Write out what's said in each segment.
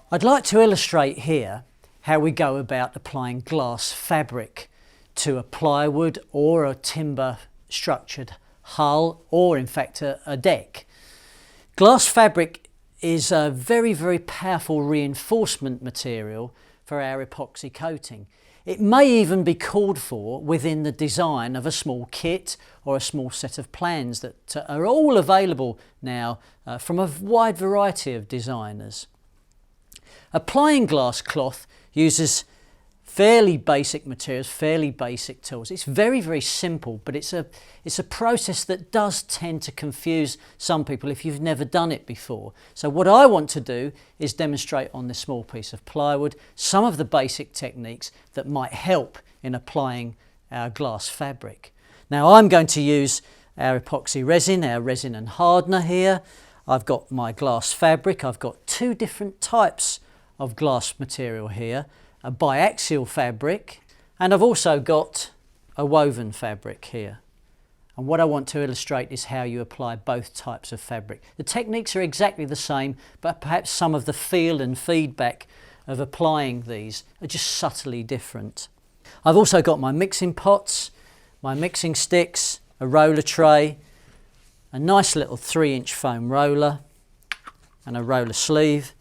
I'd like to illustrate here how we go about applying glass fabric to a plywood or a timber structured hull, or in fact a deck. Glass fabric is a very, very powerful reinforcement material for our epoxy coating. It may even be called for within the design of a small kit or a small set of plans that are all available now from a wide variety of designers. Applying glass cloth uses fairly basic materials, fairly basic tools. It's very, very simple, but it's a process that does tend to confuse some people if you've never done it before. So what I want to do is demonstrate on this small piece of plywood some of the basic techniques that might help in applying our glass fabric. Now I'm going to use our epoxy resin, our resin and hardener here. I've got my glass fabric. I've got two different types of glass material here. A biaxial fabric, and I've also got a woven fabric here. And what I want to illustrate is how you apply both types of fabric. The techniques are exactly the same, but perhaps some of the feel and feedback of applying these are just subtly different. I've also got my mixing pots, my mixing sticks, a roller tray, a nice little 3-inch foam roller and a roller sleeve.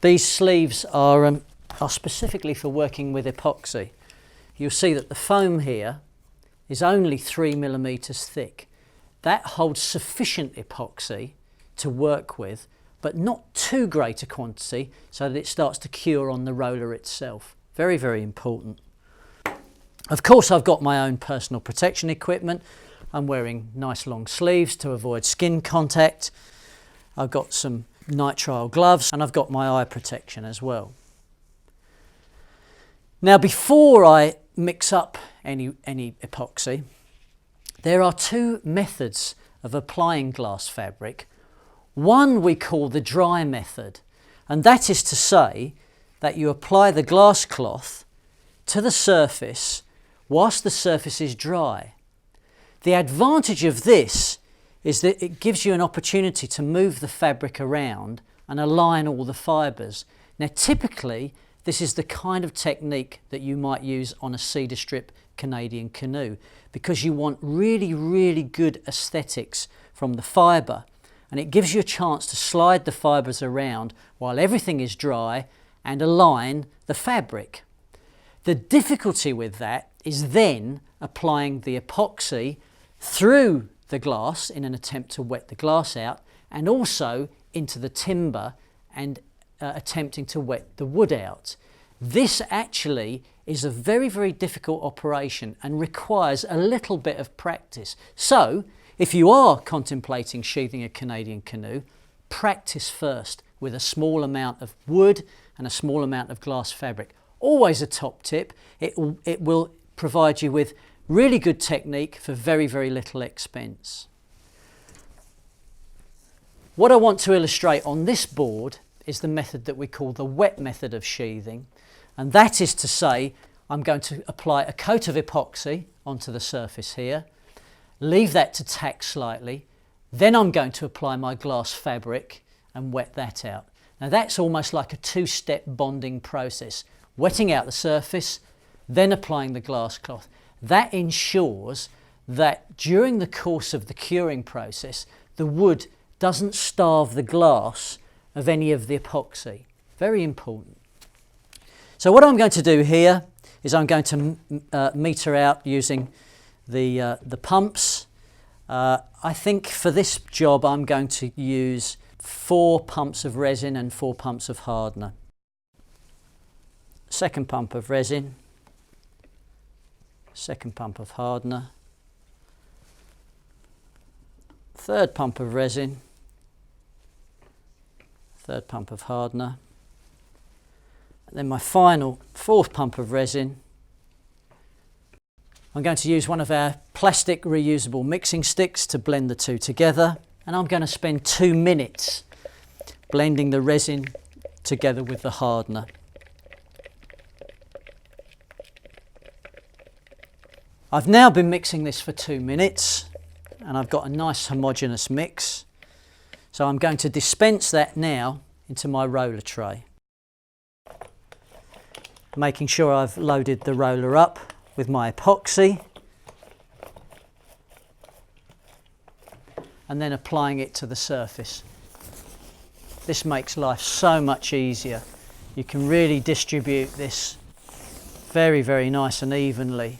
These sleeves are specifically for working with epoxy. You'll see that the foam here is only 3 millimeters thick. That holds sufficient epoxy to work with, but not too great a quantity so that it starts to cure on the roller itself. Very, very important. Of course, I've got my own personal protection equipment. I'm wearing nice long sleeves to avoid skin contact. I've got some nitrile gloves and I've got my eye protection as well. Now, before I mix up any epoxy, there are two methods of applying glass fabric. One we call the dry method, and that is to say that you apply the glass cloth to the surface whilst the surface is dry. The advantage of this is that it gives you an opportunity to move the fabric around and align all the fibres. Now, typically, this is the kind of technique that you might use on a cedar strip Canadian canoe because you want really, really good aesthetics from the fibre, and it gives you a chance to slide the fibres around while everything is dry and align the fabric. The difficulty with that is then applying the epoxy through the glass in an attempt to wet the glass out, and also into the timber and attempting to wet the wood out. This actually is a very, very difficult operation and requires a little bit of practice. So if you are contemplating sheathing a Canadian canoe, practice first with a small amount of wood and a small amount of glass fabric. Always a top tip. It will provide you with really good technique for very, very little expense. What I want to illustrate on this board is the method that we call the wet method of sheathing, and that is to say I'm going to apply a coat of epoxy onto the surface here, leave that to tack slightly, then I'm going to apply my glass fabric and wet that out. Now that's almost like a two-step bonding process, wetting out the surface, then applying the glass cloth. That ensures that during the course of the curing process, the wood doesn't starve the glass of any of the epoxy. Very important. So what I'm going to do here is I'm going to meter out using the pumps. I think for this job I'm going to use 4 pumps of resin and 4 pumps of hardener. Second pump of resin, second pump of hardener, third pump of resin, third pump of hardener, and then my final 4th pump of resin. I'm going to use one of our plastic reusable mixing sticks to blend the two together, and I'm going to spend 2 minutes blending the resin together with the hardener. I've now been mixing this for 2 minutes and I've got a nice homogeneous mix. So I'm going to dispense that now into my roller tray. making sure I've loaded the roller up with my epoxy, and then applying it to the surface. This makes life so much easier. You can really distribute this very, very nice and evenly.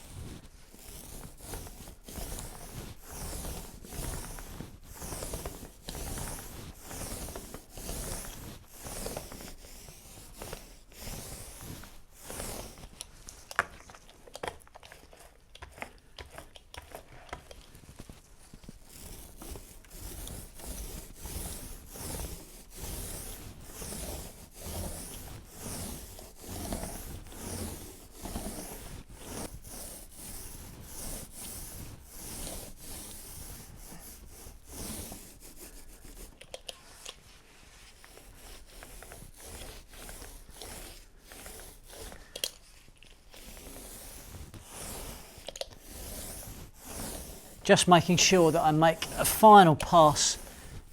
Just making sure that I make a final pass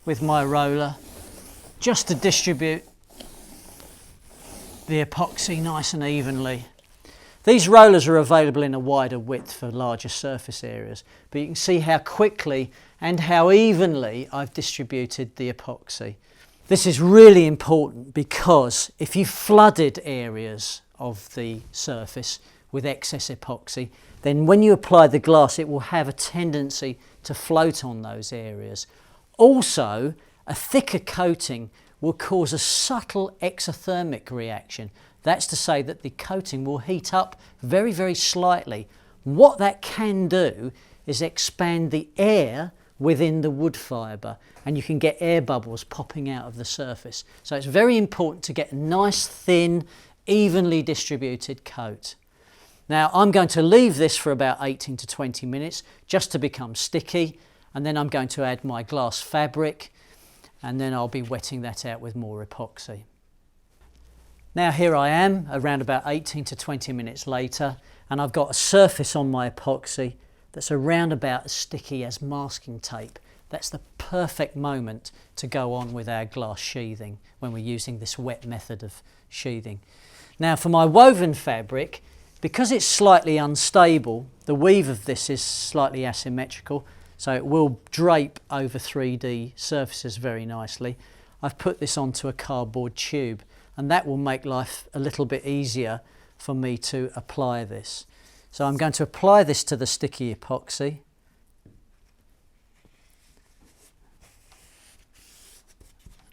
with my roller just to distribute the epoxy nice and evenly. These rollers are available in a wider width for larger surface areas, but you can see how quickly and how evenly I've distributed the epoxy. This is really important because if you flooded areas of the surface with excess epoxy, then when you apply the glass it will have a tendency to float on those areas. Also, a thicker coating will cause a subtle exothermic reaction. That's to say that the coating will heat up very, very slightly. What that can do is expand the air within the wood fibre, and you can get air bubbles popping out of the surface. So it's very important to get a nice, thin, evenly distributed coat. Now I'm going to leave this for about 18 to 20 minutes just to become sticky, and then I'm going to add my glass fabric, and then I'll be wetting that out with more epoxy. Now here I am around about 18 to 20 minutes later, and I've got a surface on my epoxy that's around about as sticky as masking tape. That's the perfect moment to go on with our glass sheathing when we're using this wet method of sheathing. Now for my woven fabric, because it's slightly unstable, the weave of this is slightly asymmetrical, so it will drape over 3D surfaces very nicely. I've put this onto a cardboard tube, and that will make life a little bit easier for me to apply this. So I'm going to apply this to the sticky epoxy.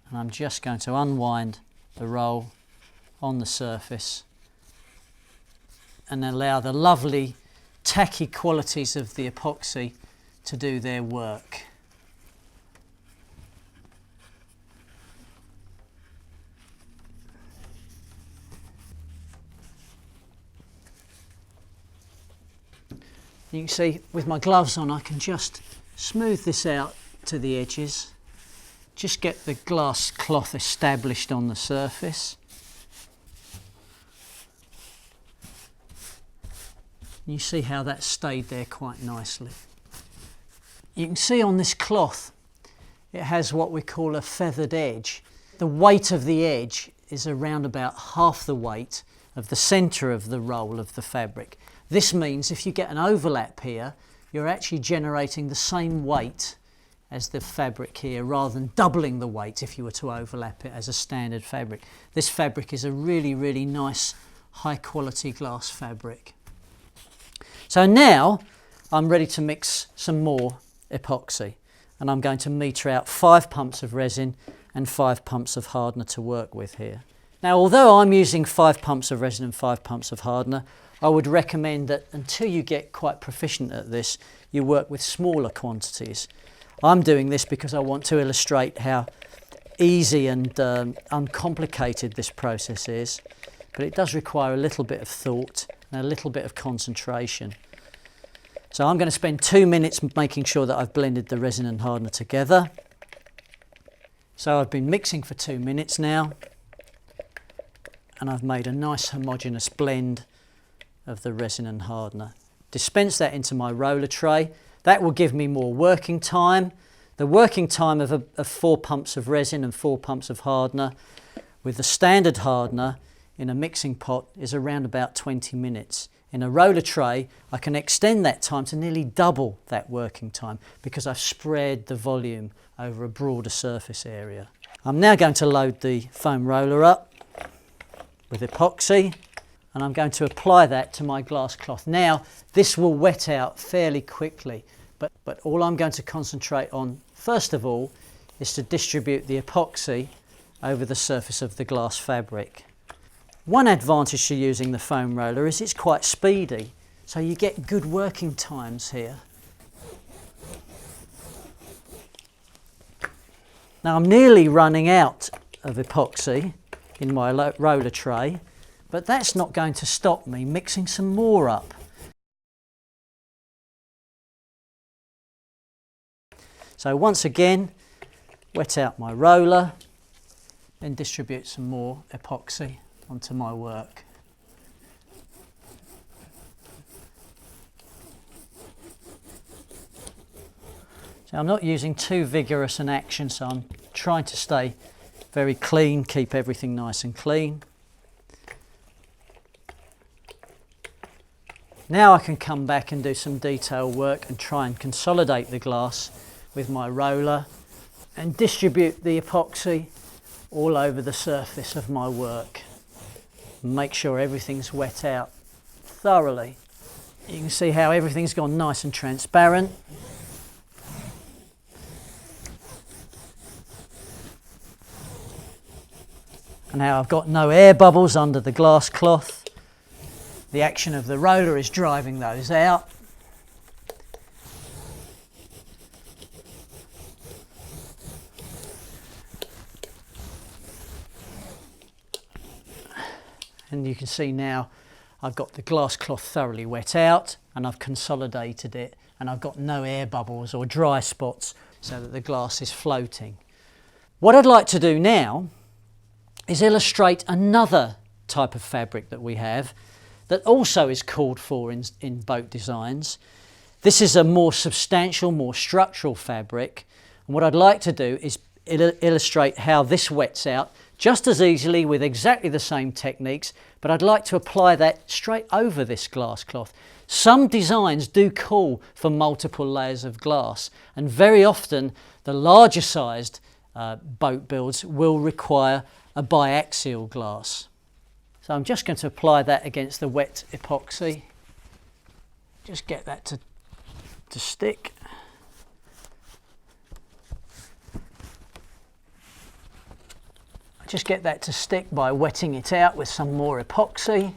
And I'm just going to unwind the roll on the surface and allow the lovely tacky qualities of the epoxy to do their work. You can see with my gloves on I can just smooth this out to the edges, just get the glass cloth established on the surface. You see how that stayed there quite nicely. You can see on this cloth it has what we call a feathered edge. The weight of the edge is around about half the weight of the centre of the roll of the fabric. This means if you get an overlap here, you're actually generating the same weight as the fabric here rather than doubling the weight if you were to overlap it as a standard fabric. This fabric is a really, really nice high quality glass fabric. So now I'm ready to mix some more epoxy, and I'm going to metre out 5 pumps of resin and 5 pumps of hardener to work with here. Now although I'm using 5 pumps of resin and 5 pumps of hardener, I would recommend that until you get quite proficient at this, you work with smaller quantities. I'm doing this because I want to illustrate how easy and uncomplicated this process is, but it does require a little bit of thought and a little bit of concentration. So I'm going to spend 2 minutes making sure that I've blended the resin and hardener together. So I've been mixing for 2 minutes now, and I've made a nice homogeneous blend of the resin and hardener. Dispense that into my roller tray. That will give me more working time. The working time of 4 pumps of resin and 4 pumps of hardener with the standard hardener in a mixing pot is around about 20 minutes. In a roller tray, I can extend that time to nearly double that working time because I've spread the volume over a broader surface area. I'm now going to load the foam roller up with epoxy, and I'm going to apply that to my glass cloth. Now, this will wet out fairly quickly, but all I'm going to concentrate on, first of all, is to distribute the epoxy over the surface of the glass fabric. One advantage to using the foam roller is it's quite speedy, so you get good working times here. Now I'm nearly running out of epoxy in my roller tray, but that's not going to stop me mixing some more up. So once again, wet out my roller, then distribute some more epoxy onto my work. So I'm not using too vigorous an action, so I'm trying to stay very clean, keep everything nice and clean. Now I can come back and do some detail work and try and consolidate the glass with my roller and distribute the epoxy all over the surface of my work. Make sure everything's wet out thoroughly. You can see how everything's gone nice and transparent. And now I've got no air bubbles under the glass cloth. The action of the roller is driving those out. And you can see now I've got the glass cloth thoroughly wet out and I've consolidated it, and I've got no air bubbles or dry spots so that the glass is floating. What I'd like to do now is illustrate another type of fabric that we have that also is called for in boat designs. This is a more substantial, more structural fabric, and what I'd like to do is illustrate how this wets out just as easily with exactly the same techniques, but I'd like to apply that straight over this glass cloth. Some designs do call for multiple layers of glass, and very often the larger sized boat builds will require a biaxial glass. So I'm just going to apply that against the wet epoxy. Just get that to stick. Just get that to stick by wetting it out with some more epoxy.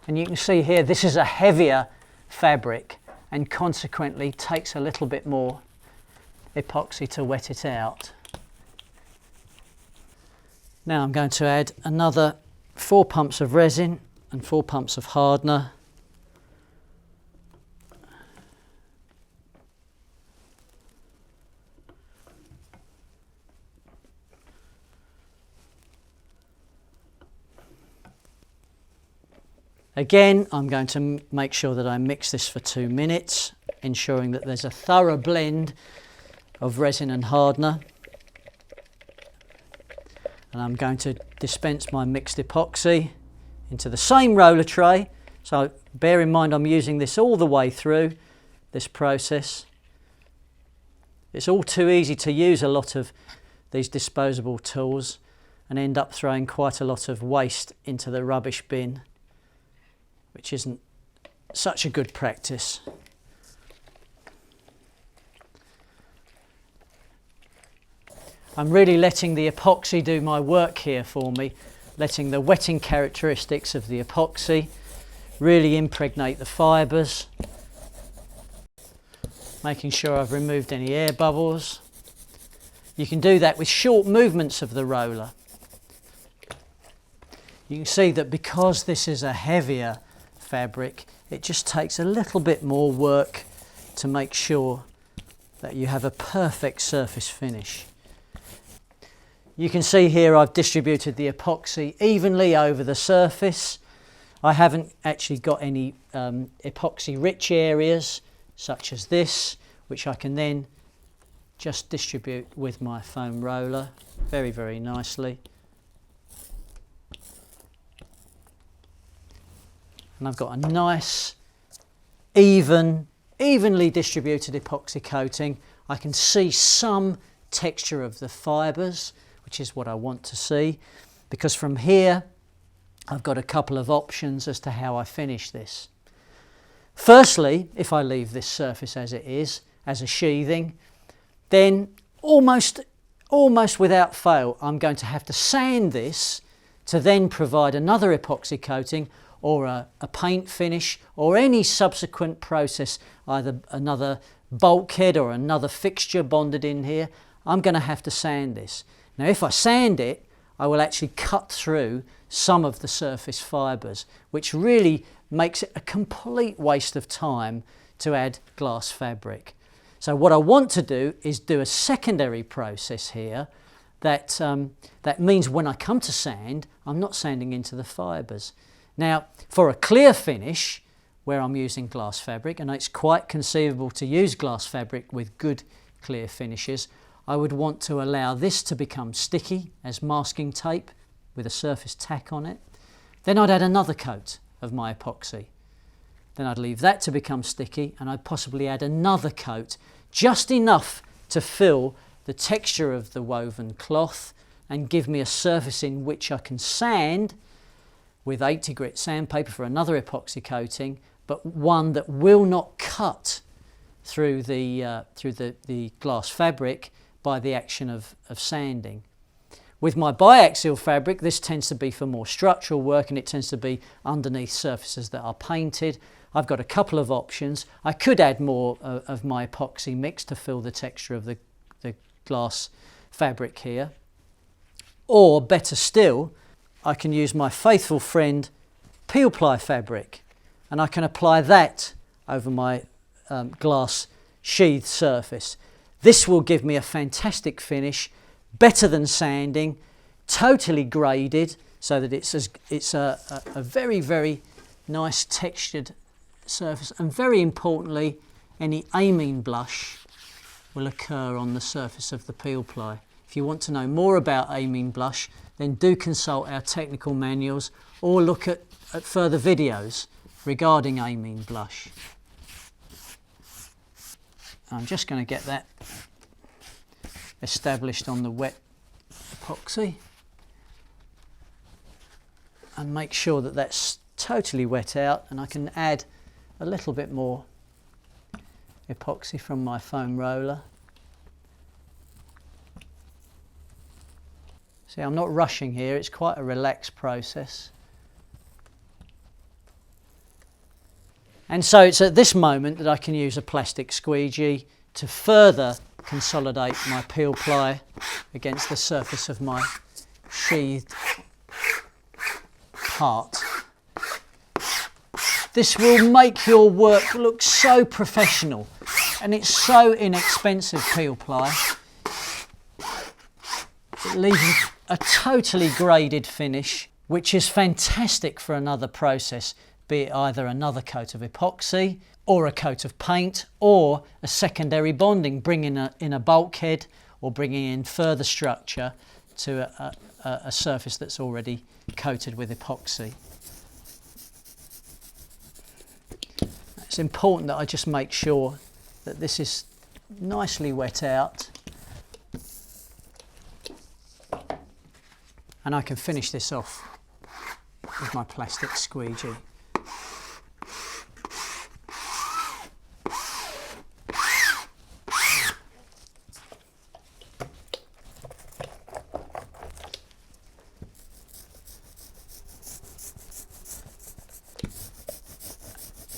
And you can see here this is a heavier fabric and consequently takes a little bit more epoxy to wet it out. Now I'm going to add another 4 pumps of resin and 4 pumps of hardener. Again, I'm going to make sure that I mix this for 2 minutes, ensuring that there's a thorough blend of resin and hardener. And I'm going to dispense my mixed epoxy into the same roller tray. So bear in mind I'm using this all the way through this process. It's all too easy to use a lot of these disposable tools and end up throwing quite a lot of waste into the rubbish bin, which isn't such a good practice. I'm really letting the epoxy do my work here for me, letting the wetting characteristics of the epoxy really impregnate the fibres, making sure I've removed any air bubbles. You can do that with short movements of the roller. You can see that because this is a heavier fabric, it just takes a little bit more work to make sure that you have a perfect surface finish. You can see here I've distributed the epoxy evenly over the surface. I haven't actually got any epoxy rich areas such as this, which I can then just distribute with my foam roller very, very nicely. and I've got a nice, evenly distributed epoxy coating. I can see some texture of the fibres, which is what I want to see, because from here I've got a couple of options as to how I finish this. Firstly, if I leave this surface as it is, as a sheathing, then almost without fail I'm going to have to sand this to then provide another epoxy coating or a paint finish or any subsequent process, either another bulkhead or another fixture bonded in here. I'm going to have to sand this. Now if I sand it, I will actually cut through some of the surface fibres, which really makes it a complete waste of time to add glass fabric. So what I want to do is do a secondary process here that means when I come to sand, I'm not sanding into the fibres. Now for a clear finish where I'm using glass fabric, and it's quite conceivable to use glass fabric with good clear finishes, I would want to allow this to become sticky as masking tape with a surface tack on it. Then I'd add another coat of my epoxy. Then I'd leave that to become sticky, and I'd possibly add another coat, just enough to fill the texture of the woven cloth and give me a surface in which I can sand with 80 grit sandpaper for another epoxy coating, but one that will not cut through the glass fabric by the action of sanding. With my biaxial fabric, this tends to be for more structural work, and it tends to be underneath surfaces that are painted. I've got a couple of options. I could add more of my epoxy mix to fill the texture of the glass fabric here. Or better still, I can use my faithful friend peel ply fabric, and I can apply that over my glass sheathed surface. This will give me a fantastic finish, better than sanding, totally graded, so that it's a very, very nice textured surface, and very importantly, any amine blush will occur on the surface of the peel ply. If you want to know more about amine blush, then do consult our technical manuals or look at further videos regarding amine blush. I'm just going to get that established on the wet epoxy and make sure that that's totally wet out, and I can add a little bit more epoxy from my foam roller. See, I'm not rushing here, it's quite a relaxed process. And so it's at this moment that I can use a plastic squeegee to further consolidate my peel ply against the surface of my sheathed part. This will make your work look so professional, and it's so inexpensive peel ply. It leaves a totally graded finish, which is fantastic for another process, be it either another coat of epoxy or a coat of paint or a secondary bonding, bringing in a bulkhead or bringing in further structure to a surface that's already coated with epoxy. It's important that I just make sure that this is nicely wet out, and I can finish this off with my plastic squeegee.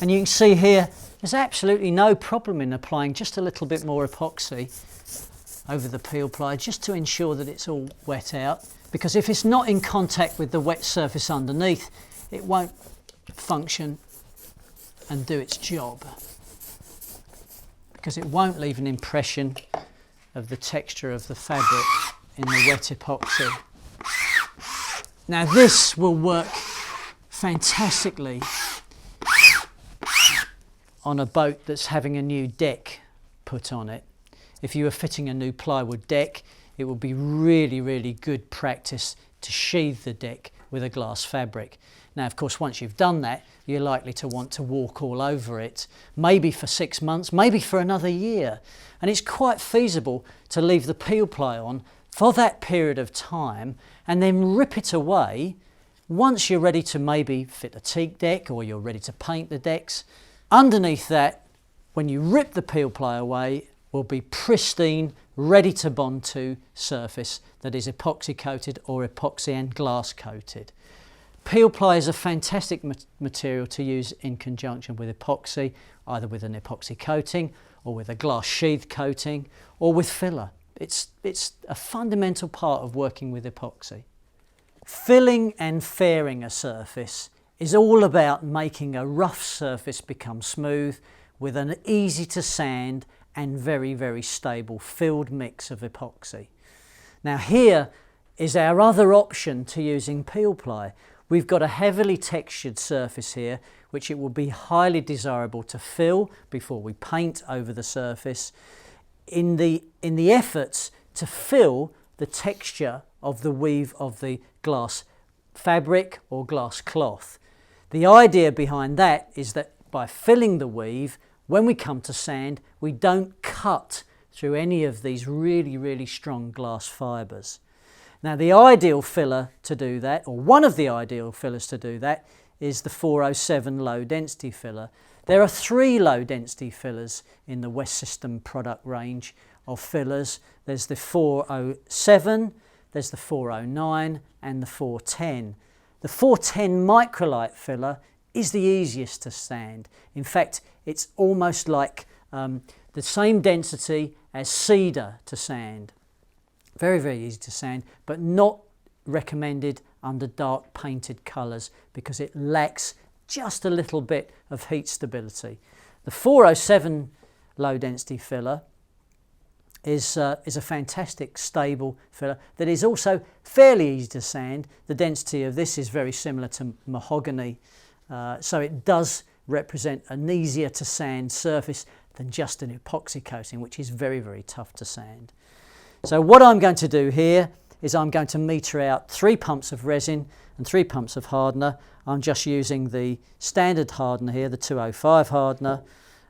And you can see here, there's absolutely no problem in applying just a little bit more epoxy over the peel ply, just to ensure that it's all wet out. Because if it's not in contact with the wet surface underneath, it won't function and do its job. Because it won't leave an impression of the texture of the fabric in the wet epoxy. Now this will work fantastically on a boat that's having a new deck put on it. If you were fitting a new plywood deck, it would be really, really good practice to sheathe the deck with a glass fabric. Now, of course, once you've done that, you're likely to want to walk all over it, maybe for 6 months, maybe for another year. And it's quite feasible to leave the peel ply on for that period of time and then rip it away once you're ready to maybe fit a teak deck or you're ready to paint the decks. Underneath that, when you rip the peel ply away, will be pristine, ready to bond to surface that is epoxy coated or epoxy and glass coated. Peel ply is a fantastic material to use in conjunction with epoxy, either with an epoxy coating or with a glass sheath coating or with filler. It's a fundamental part of working with epoxy. Filling and fairing a surface is all about making a rough surface become smooth with an easy to sand and very, very stable filled mix of epoxy. Now here is our other option to using peel ply. We've got a heavily textured surface here, which it will be highly desirable to fill before we paint over the surface in the efforts to fill the texture of the weave of the glass fabric or glass cloth. The idea behind that is that by filling the weave, when we come to sand, we don't cut through any of these really, really strong glass fibres. Now, the ideal filler to do that, or one of the ideal fillers to do that, is the 407 low density filler. There are 3 low density fillers in the West System product range of fillers. There's the 407, there's the 409 and the 410. The 410 microlite filler is the easiest to sand. In fact, it's almost like the same density as cedar to sand. Very, very easy to sand, but not recommended under dark painted colours because it lacks just a little bit of heat stability. The 407 low density filler is a fantastic stable filler that is also fairly easy to sand. The density of this is very similar to mahogany, so it does represent an easier to sand surface than just an epoxy coating, which is very, very tough to sand. So what I'm going to do here is I'm going to metre out 3 pumps of resin and 3 pumps of hardener. I'm just using the standard hardener here, the 205 hardener,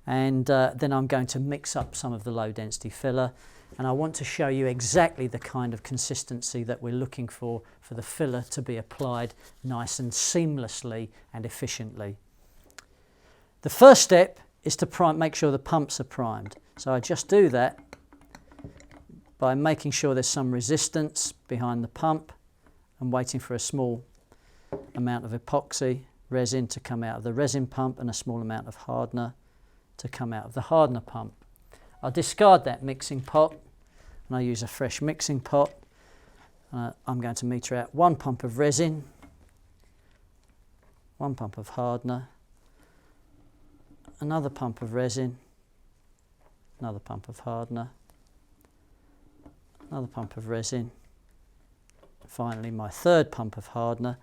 and then I'm going to mix up some of the low density filler, and I want to show you exactly the kind of consistency that we're looking for the filler to be applied nice and seamlessly and efficiently. The first step is to make sure the pumps are primed. So I just do that by making sure there's some resistance behind the pump and waiting for a small amount of epoxy resin to come out of the resin pump and a small amount of hardener to come out of the hardener pump. I'll discard that mixing pot and I use a fresh mixing pot. I'm going to metre out 1 pump of resin, 1 pump of hardener, another pump of resin, another pump of hardener, another pump of resin, finally my 3rd pump of hardener,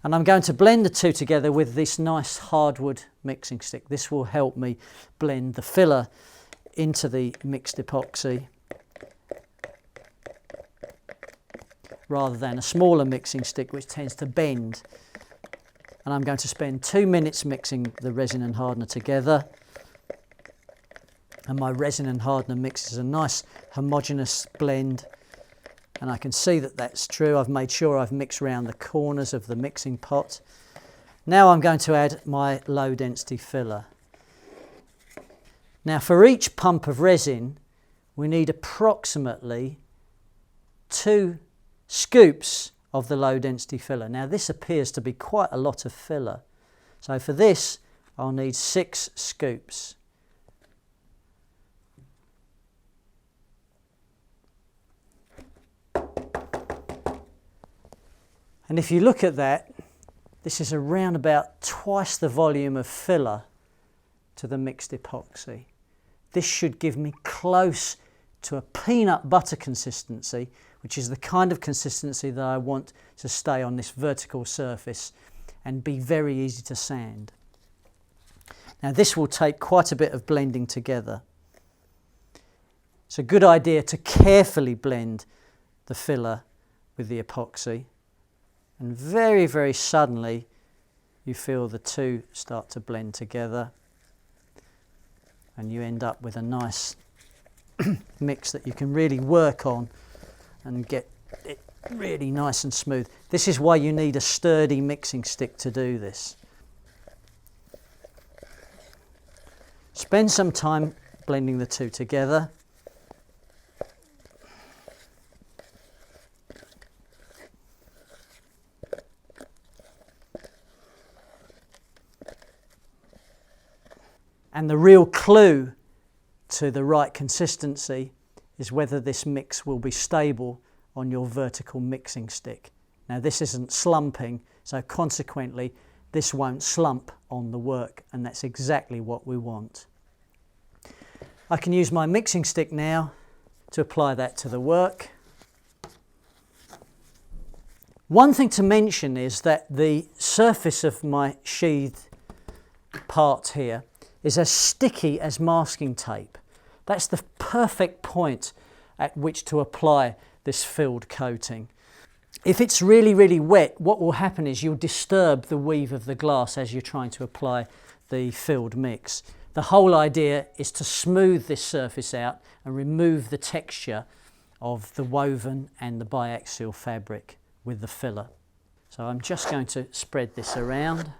and I'm going to blend the 2 together with this nice hardwood mixing stick. This will help me blend the filler into the mixed epoxy rather than a smaller mixing stick which tends to bend. And I'm going to spend 2 minutes mixing the resin and hardener together. And my resin and hardener mix is a nice homogeneous blend. And I can see that that's true. I've made sure I've mixed around the corners of the mixing pot. Now I'm going to add my low density filler. Now for each pump of resin, we need approximately 2 scoops of the low density filler. Now this appears to be quite a lot of filler. So for this, I'll need 6 scoops. And if you look at that, this is around about twice the volume of filler to the mixed epoxy. This should give me close to a peanut butter consistency, which is the kind of consistency that I want to stay on this vertical surface and be very easy to sand. Now this will take quite a bit of blending together. It's a good idea to carefully blend the filler with the epoxy. And very, very suddenly you feel the two start to blend together and you end up with a nice mix that you can really work on and get it really nice and smooth. This is why you need a sturdy mixing stick to do this. Spend some time blending the two together. And the real clue to the right consistency is whether this mix will be stable on your vertical mixing stick. Now this isn't slumping, so consequently this won't slump on the work, and that's exactly what we want. I can use my mixing stick now to apply that to the work. One thing to mention is that the surface of my sheath part here is as sticky as masking tape. That's the perfect point at which to apply this filled coating. If it's really, really wet, what will happen is you'll disturb the weave of the glass as you're trying to apply the filled mix. The whole idea is to smooth this surface out and remove the texture of the woven and the biaxial fabric with the filler. So I'm just going to spread this around.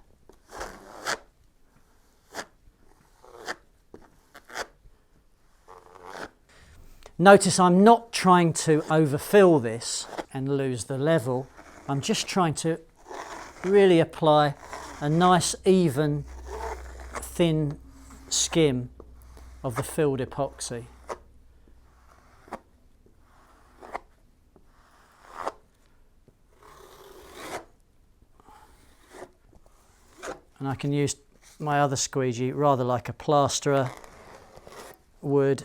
Notice I'm not trying to overfill this and lose the level. I'm just trying to really apply a nice, even, thin skim of the filled epoxy. And I can use my other squeegee rather like a plasterer would.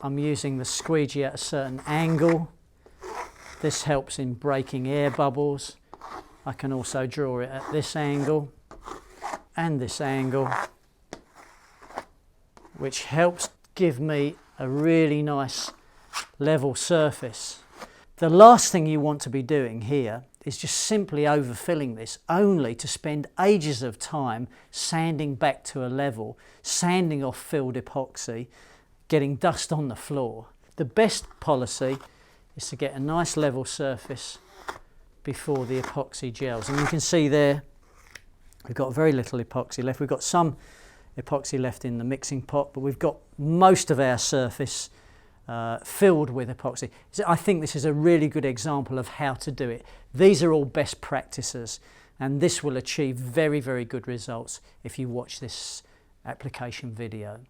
I'm using the squeegee at a certain angle. This helps in breaking air bubbles. I can also draw it at this angle and this angle, which helps give me a really nice level surface. The last thing you want to be doing here is just simply overfilling this, only to spend ages of time sanding back to a level, sanding off filled epoxy, getting dust on the floor. The best policy is to get a nice level surface before the epoxy gels. And you can see there, we've got very little epoxy left. We've got some epoxy left in the mixing pot, but we've got most of our surface filled with epoxy. So I think this is a really good example of how to do it. These are all best practices, and this will achieve very, very good results if you watch this application video.